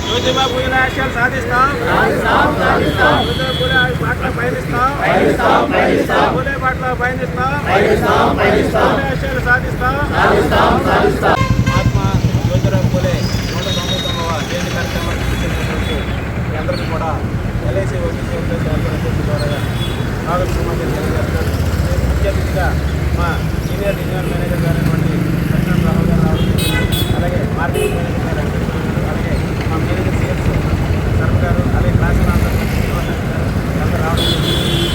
జ్యోతిబా పూలే ఆశయాలు సాధిస్తాం. జ్యోతిబా పూలే బాటలో పయనిస్తాం. పూలే బాటలో పయనిస్తాం. పూలే ఆశయాలు సాధిస్తాం. మహాత్మా జ్యోతిబా పూలే 199వ జయంతి కార్యక్రమానికి ఇచ్చినటువంటి మీ అందరికీ కూడా ఎల్ఐసి ఓబీసీ ద్వారా స్వాగత సమాజం తెలియజేస్తున్నాను. ముఖ్య అతిథిగా మా సీనియర్ డివిజనల్ మేనేజర్ గారైనటువంటి సత్యనారాయణ రావు గారు రావడం, అలాగే మార్కెటింగ్ మేనేజర్ గారు, అలాగే మా మేనేజర్ సిఎస్ సర్వ గారు, అలాగే క్లాస్ అందరూ రావడం,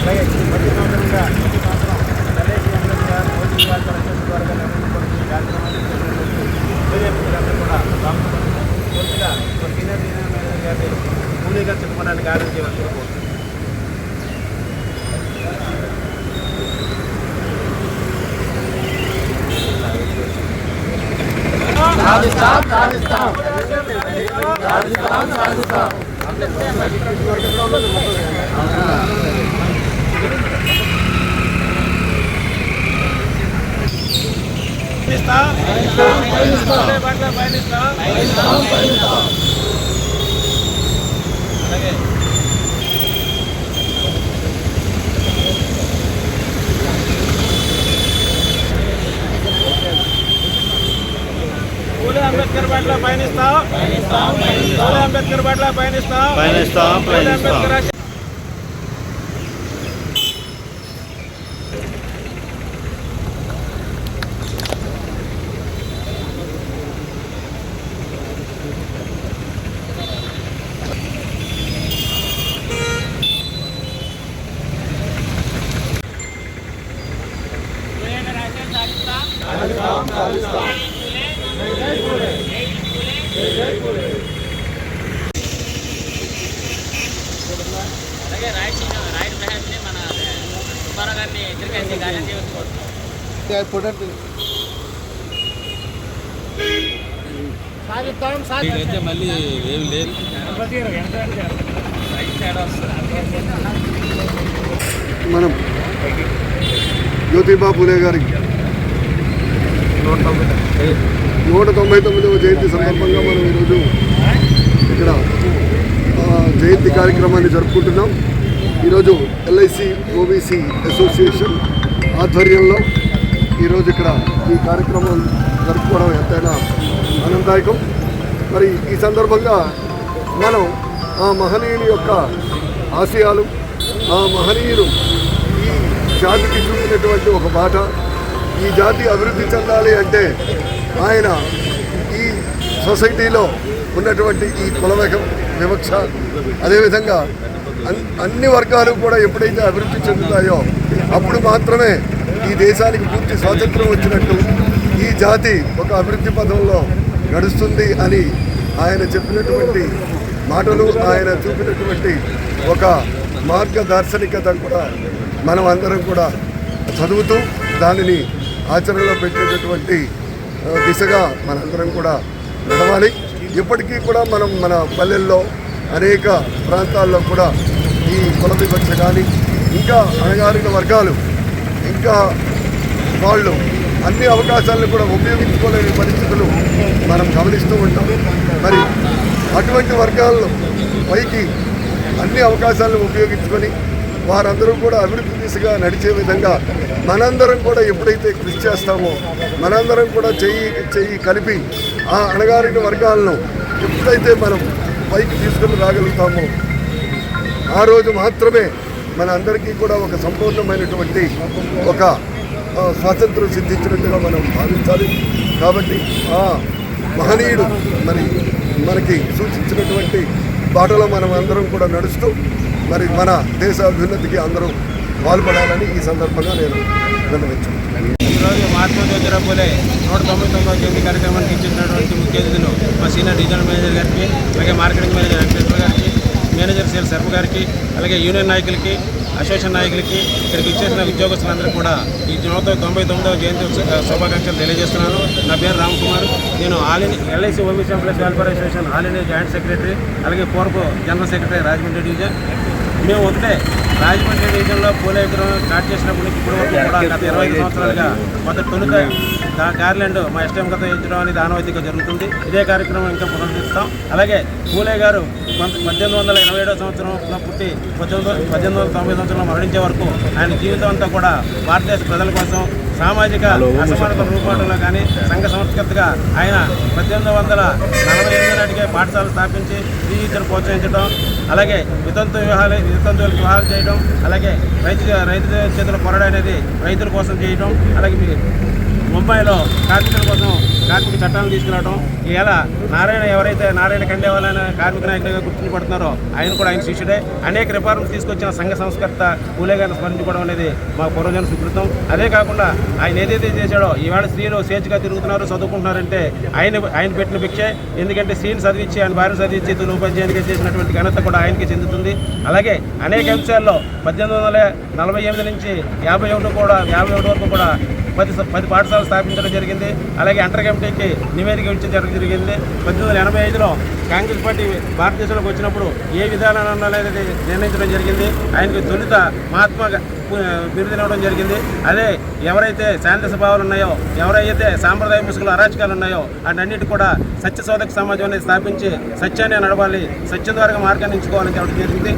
అలాగే ప్రతి సంవత్సరంగా ప్రతి సంవత్సరం ఎల్ఐసి ఎంప్లాయీస్ గారు కోచింగ్ క్లాస్ కలెక్షన్స్ ద్వారా నిర్వహించబడుతున్న కార్యక్రమాలు అందరూ కూడా పూర్తిగా సీనియర్ డివిజనల్ మేనేజర్ గారి పూర్తిగా చెప్పుకోవడానికి ఆలోచన చేయవచ్చు. పూలే అంబేద్కర్ బాటలో పయనిస్తాం. పూలే అంబేద్కర్ బాటలో పయనిస్తాం. పూలే అంబేద్కర్ అలాగే రాయుడు ప్రహాన్ని మన సుబ్బారావు గారిని తిరిగేసి గాయం అయితే మళ్ళీ ఏమి లేదు. మనం జ్యోతిబా పూలే గారి 199వ జయంతి సందర్భంగా మనం ఈరోజు ఇక్కడ జయంతి కార్యక్రమాన్ని జరుపుకుంటున్నాం. ఈరోజు ఎల్ఐసి ఓబీసీ అసోసియేషన్ ఆధ్వర్యంలో ఈరోజు ఇక్కడ ఈ కార్యక్రమం జరుపుకోవడం ఎంతైనా ఆనందదాయకం. మరి ఈ సందర్భంగా మనం ఆ మహనీయుని యొక్క ఆశయాలు, ఆ మహనీయులు ఈ జాతికి చూపినటువంటి ఒక బాట, ఈ జాతి అభివృద్ధి చెందాలి అంటే ఆయన ఈ సొసైటీలో ఉన్నటువంటి ఈ కుల వివక్ష, అదేవిధంగా అన్ని వర్గాలు కూడా ఎప్పుడైతే అభివృద్ధి చెందుతాయో అప్పుడు మాత్రమే ఈ దేశానికి పూర్తి స్వాతంత్రం వచ్చినట్టు, ఈ జాతి ఒక అభివృద్ధి పథంలో నడుస్తుంది అని ఆయన చెప్పినటువంటి మాటలు, ఆయన చూపినటువంటి ఒక మార్గదర్శనికత కూడా మనం అందరం కూడా చదువుతూ దానిని ఆచరణలో పెట్టేటటువంటి దిశగా మనందరం కూడా నడవాలి. ఇప్పటికీ కూడా మనం మన పల్లెల్లో అనేక ప్రాంతాల్లో కూడా ఈ కుల వివక్ష కానీ, ఇంకా అణగారిన వర్గాలు, ఇంకా వాళ్ళు అన్ని అవకాశాలను కూడా ఉపయోగించుకోలేని పరిస్థితులు మనం గమనిస్తూ ఉంటాం. మరి అటువంటి వర్గాల్లో పైకి అన్ని అవకాశాలను ఉపయోగించుకొని వారందరూ కూడా అభివృద్ధి దిశగా నడిచే విధంగా మనందరం కూడా ఎప్పుడైతే కృషి చేస్తామో, మనందరం కూడా చెయ్యి కలిపి ఆ అణగారిన వర్గాలను ఎప్పుడైతే మనం పైకి తీసుకుని రాగలుగుతామో ఆ రోజు మాత్రమే మన అందరికీ కూడా ఒక సంపూర్ణమైనటువంటి ఒక స్వాతంత్రం సిద్ధించినట్టుగా మనం భావించాలి. కాబట్టి ఆ మహనీయుడు మనకి సూచించినటువంటి బాటలో మనం అందరం కూడా నడుస్తూ మరి మన దేశ అభ్యున్నతికి అందరూ పాల్పడాలని ఈ సందర్భంగా నేను విన్నవించుకుంటున్నాను. ఈరోజు మహాత్మా జ్యోతిబా పూలే 199వ జయంతి కార్యక్రమానికి ఇచ్చినటువంటి ముఖ్య అతిథులు మా సీనియర్ డివిజనల్ మేనేజర్ గారికి, అలాగే మార్కెటింగ్ మేనేజర్ వెంకటేశ్వర గారికి, మేనేజర్ సిఎల్ సర్వ గారికి, అలాగే యూనియన్ నాయకులకి, అసోసియేషన్ నాయకులకి, ఇక్కడికి ఇచ్చేసిన ఉద్యోగస్తులందరూ కూడా ఈ 199వ జయంతి శుభాకాంక్షలు తెలియజేస్తున్నాను. నా పేరు రామ్కుమార్. నేను LIC OBC employees welfare association all India joint secretary, అలాగే పూర్వ జనరల్ సెక్రటరీ రాజమండ్రి డివిజన్. మేము ఒకటే రాజమండ్రి డివిజన్లో పూలే విగ్రహం స్టార్ట్ చేసినప్పటి నుంచి ఇప్పటి వరకు కూడా గత 25 సంవత్సరాలుగా మొదటి తొలుత గార్లెండ్ మా ఇష్టం కథ ఇచ్చడం అనేది ఆనవాయితీగా జరుగుతుంది. ఇదే కార్యక్రమం ఇంకా పునరుద్ధరిస్తాం. అలాగే పూలే గారు 1827 సంవత్సరంలో పుట్టి 1890 సంవత్సరంలో మరణించే వరకు ఆయన జీవితం అంతా కూడా భారతదేశ ప్రజల కోసం సామాజిక అసమానతల రూపాటంలో కానీ సంఘ సంస్కృతిగా ఆయన 1848 నాటికే పాఠశాల స్థాపించి విద్యను ప్రోత్సహించడం, అలాగే వితంతువులకు వివాహాలు చేయడం, అలాగే రైతు చేతుల కొరడ అనేది రైతుల కోసం చేయడం, అలాగే ముంబైలో కార్మికుల కోసం కార్మిక చట్టాలను తీసుకురావడం. ఇలా ఎవరైతే నారాయణ ఖండేవాళ్ళ కార్మిక నాయకులుగా గుర్తింపబడుతున్నారో ఆయన శిష్యుడే. అనేక రిఫార్మ్స్ తీసుకొచ్చిన సంఘ సంస్కర్త పూలే గారిని స్మరించుకోవడం అనేది మా పూర్వజన సుకృతం. అదే కాకుండా ఆయన ఏదైతే చేశాడో ఈవేళ స్త్రీలు స్వేచ్ఛగా తిరుగుతున్నారు, చదువుకుంటున్నారంటే ఆయన పెట్టిన భిక్షే. ఎందుకంటే స్త్రీని చదివించి ఆయన భార్యను చదివించి తొలి ఉపాధ్యాయునిగా చేసినటువంటి ఘనత కూడా ఆయనకి చెందుతుంది. అలాగే అనేక అంశాల్లో 1848 నుంచి 51 వరకు కూడా 10 పాఠశాలలు స్థాపించడం జరిగింది. అలాగే అంటర్ కమిటీకి నివేదిక ఇచ్చడం జరిగింది. 1885లో కాంగ్రెస్ పార్టీ భారతదేశంలోకి వచ్చినప్పుడు ఏ విధానాన్ని అనేది నిర్ణయించడం జరిగింది. ఆయనకు తొలుత మహాత్మా బిరుదునివ్వడం జరిగింది. అదే ఎవరైతే శాంతి స్వభావాలు ఉన్నాయో, ఎవరైతే సాంప్రదాయ ముసుగులు అరాచకాలు ఉన్నాయో అన్నిటి కూడా సత్యశోధక సమాజాన్ని స్థాపించి సత్యాన్ని నడవాలి, సత్యం ద్వారా మార్గాన్ని ఎంచుకోవాలని చెప్పడం జరిగింది.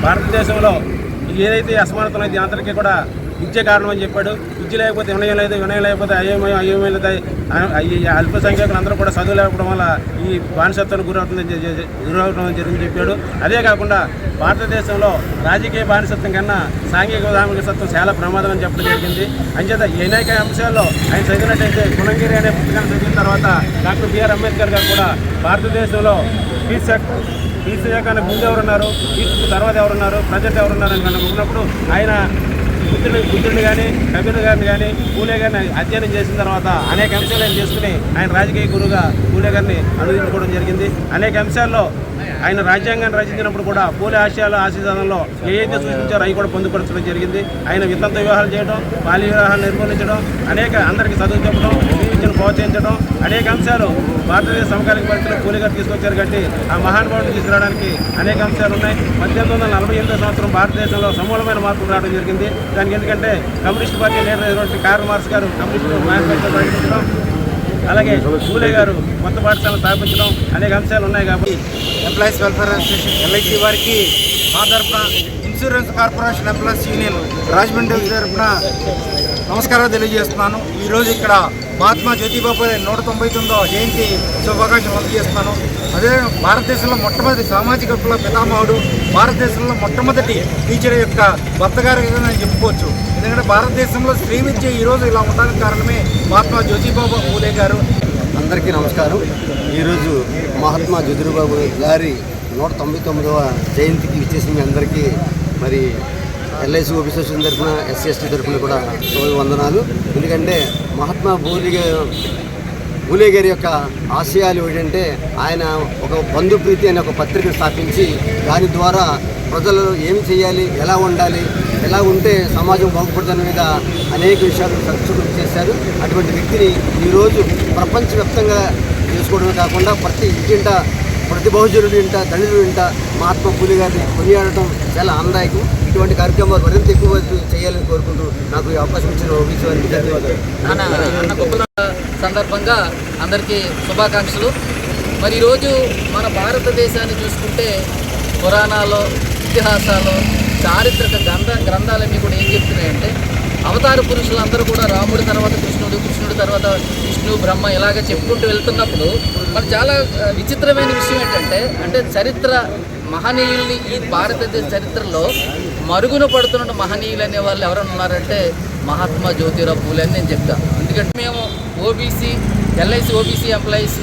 భారతదేశంలో ఏదైతే అసమానతలు అయితే అందరికీ కూడా విద్య కారణం అని చెప్పాడు. విద్య లేకపోతే వినయం లేదు, వినయం లేకపోతే అయోమయం అవుతాయి. అల్పసంఖ్యాకులు అందరూ కూడా చదువు లేకపోవడం వల్ల ఈ బానిసత్వానికి గురవడం జరిగింది చెప్పాడు. అదే కాకుండా భారతదేశంలో రాజకీయ బానిసత్వం కన్నా సాంఘిక బానిసత్వం చాలా ప్రమాదం అని చెప్పడం జరిగింది. అంచేత అనేక అంశాల్లో ఆయన చదివినట్టయితే గుణంగిరి అనే పుస్తకాన్ని చదివిన తర్వాత డాక్టర్ బిఆర్ అంబేద్కర్ గారు కూడా భారతదేశంలో పీస్ శాఖానికి ముందు ఎవరున్నారు, పీస్ తర్వాత ఎవరున్నారు, ప్రజెంట్ ఎవరున్నారు అని కనుక్కున్నప్పుడు ఆయన బుద్ధుడిని కానీ కబీర్ గారిని కానీ పూలే గారిని అధ్యయనం చేసిన తర్వాత అనేక అంశాలను చేసుకుని ఆయన రాజకీయ గురువుగా పూలే గారిని అనుసరించుకోవడం జరిగింది. అనేక అంశాల్లో ఆయన రాజ్యాంగాన్ని రచించినప్పుడు కూడా పూలే ఆశయాలలో ఏదైతే సూచించారో అవి కూడా పొందుపరచడం జరిగింది. ఆయన వితంత వివాహాలు చేయడం, బాల్య వివాహాలు నిర్మూలించడం, అనేక అందరికీ చదువు చెప్పడం, విద్యను ప్రోత్సహించడం, అనేక అంశాలు భారతదేశ సమకాలీన పరిస్థితుల్లో పూలే గారు తీసుకొచ్చారు కాబట్టి ఆ మహానుభావుడిని తీసుకురావడానికి అనేక అంశాలు ఉన్నాయి. 1848 సంవత్సరం భారతదేశంలో సమూలమైన మార్పులు రావడం జరిగింది. దానికి ఎందుకంటే కమ్యూనిస్ట్ పార్టీ లీడర్ అయినటువంటి కార్ల్ మార్క్స్ గారు కమ్యూనిస్ట్ మేనిఫెస్టో ప్రకటించడం, అలాగే పూలే గారు కొత్త పాఠశాలను స్థాపించడం అనేక అంశాలు ఉన్నాయి. కాబట్టి ఎంప్లాయీస్ వెల్ఫేర్ అసోసియేషన్ ఎల్ఐసి వారికి మా తరఫున insurance corporation employees union Rajahmundry తరఫున నమస్కారాలు తెలియజేస్తున్నాను. ఈరోజు ఇక్కడ మహాత్మా జ్యోతిబా పూలే 199వ జయంతి శుభాకాంక్షలు అందజేస్తున్నాను. అదే భారతదేశంలో మొట్టమొదటి సామాజిక విప్లవ పితామహుడు, భారతదేశంలో మొట్టమొదటి టీచర్ యొక్క భర్త గారు నేను చెప్పుకోవచ్చు. ఎందుకంటే భారతదేశంలో స్త్రీ విద్య ఈరోజు ఇలా ఉండడానికి కారణమే మహాత్మా జ్యోతిబా పూలే గారు. అందరికీ నమస్కారం. ఈరోజు మహాత్మా జ్యోతిబాబు గారి 199వ జయంతికి ఇచ్చేసిన మీ అందరికీ మరి ఎల్ఐసి అసోసియేషన్ తరఫున SC/ST తరఫున కూడా వందనాలు. ఎందుకంటే మహాత్మా పూలే గారి యొక్క ఆశయాలు ఏంటంటే ఆయన ఒక బంధుప్రీతి అనే ఒక పత్రికను స్థాపించి దాని ద్వారా ప్రజలు ఏమి చేయాలి, ఎలా ఉండాలి, ఎలా ఉంటే సమాజం బాగుపడుతున్న మీద అనేక విషయాలు సంక్షోభం చేశారు. అటువంటి వ్యక్తిని ఈరోజు ప్రపంచవ్యాప్తంగా చేసుకోవడమే కాకుండా ప్రతి బహుజనుడి ఇంట, దళితుడి ఇంట మహాత్మా పూలే గారిని కొనియాడటం చాలా ఆనందదాయకం. ఇటువంటి కార్యక్రమాలు మరింత ఎక్కువ చేయాలని కోరుకుంటూ నాకు ఈ అవకాశం ఇచ్చిన ఓబీసీ వారికి ధన్యవాదాలు. సందర్భంగా అందరికీ శుభాకాంక్షలు. మరి ఈరోజు మన భారతదేశాన్ని చూసుకుంటే పురాణాలు, ఇతిహాసాలు, చారిత్రక గ్రంథాలన్నీ కూడా ఏం చెప్తున్నాయంటే అవతార పురుషులందరూ కూడా రాముడి తర్వాత కృష్ణుడు, కృష్ణుడి తర్వాత విష్ణు, బ్రహ్మ ఇలాగ చెప్పుకుంటూ వెళ్తున్నప్పుడు మరి చాలా విచిత్రమైన విషయం ఏంటంటే చరిత్ర మహనీయుల్ని ఈ భారతదేశ చరిత్రలో మరుగున పడుతున్న మహనీయులు అనే వాళ్ళు ఎవరైనా ఉన్నారంటే మహాత్మా జ్యోతిరావు పూలే అని నేను చెప్తాను. ఎందుకంటే మేము ఎల్ఐసి ఓబీసీ ఎంప్లాయీస్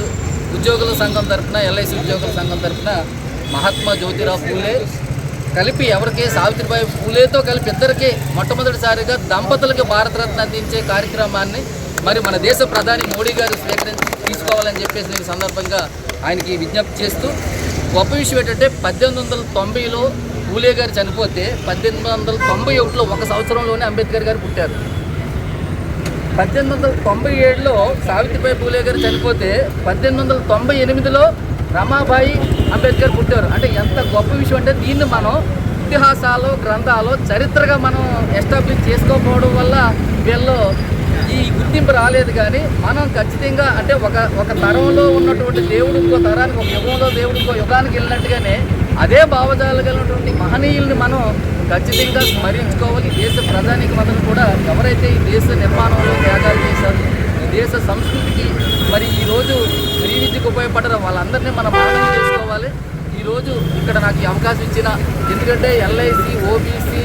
ఉద్యోగుల సంఘం తరఫున, ఎల్ఐసి ఉద్యోగుల సంఘం తరఫున మహాత్మా జ్యోతిరావు పూలే కలిపి ఎవరికి సావిత్రిబాయి పూలేతో కలిపి ఇద్దరికి మొట్టమొదటిసారిగా దంపతులకి భారతరత్న అందించే కార్యక్రమాన్ని మరి మన దేశ ప్రధాని మోడీ గారు తీసుకోవాలని చెప్పేసి నేను సందర్భంగా ఆయనకి విజ్ఞప్తి చేస్తూ, గొప్ప విషయం ఏంటంటే 1890లో పూలే గారు చనిపోతే 1891లో ఒక సంవత్సరంలోనే అంబేద్కర్ గారు పుట్టారు. 1897లో సావిత్రిబాయి పూలే గారు చనిపోతే 1898లో రమాబాయి అంబేద్కర్ పుట్టారు. అంటే ఎంత గొప్ప విషయం అంటే దీన్ని మనం ఇతిహాసాలు, గ్రంథాలు, చరిత్రగా మనం ఎస్టాబ్లిష్ చేసుకోకపోవడం వల్ల వీళ్ళు ఈ గుర్తింపు రాలేదు. కానీ మనం ఖచ్చితంగా అంటే ఒక తరంలో ఉన్నటువంటి దేవుడు ఇంకో తరానికి, ఒక యుగంలో దేవుడు ఇంకో యుగానికి వెళ్ళినట్టుగానే అదే భావజాలు కలిగినటువంటి మహనీయుల్ని మనం ఖచ్చితంగా స్మరించుకోవాలి. దేశ ప్రజానీకమందరూ కూడా ఎవరైతే ఈ దేశ నిర్మాణంలో త్యాగాలు చేశారు, ఈ దేశ సంస్కృతికి మరి ఈరోజు ఫ్రీ విద్యకు ఉపయోగపడడం వాళ్ళందరినీ మనం మననం చేసుకోవాలి. ఈరోజు ఇక్కడ నాకు ఈ అవకాశం ఇచ్చిన, ఎందుకంటే LIC OBC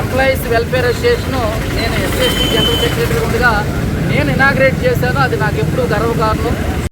employees welfare association నేను ఎస్ఎస్టీ జనరల్ సెక్రటరీ ఉండగా నేను ఇనాగ్రేట్ చేశాను. అది నాకు ఎప్పుడూ గర్వకారణం.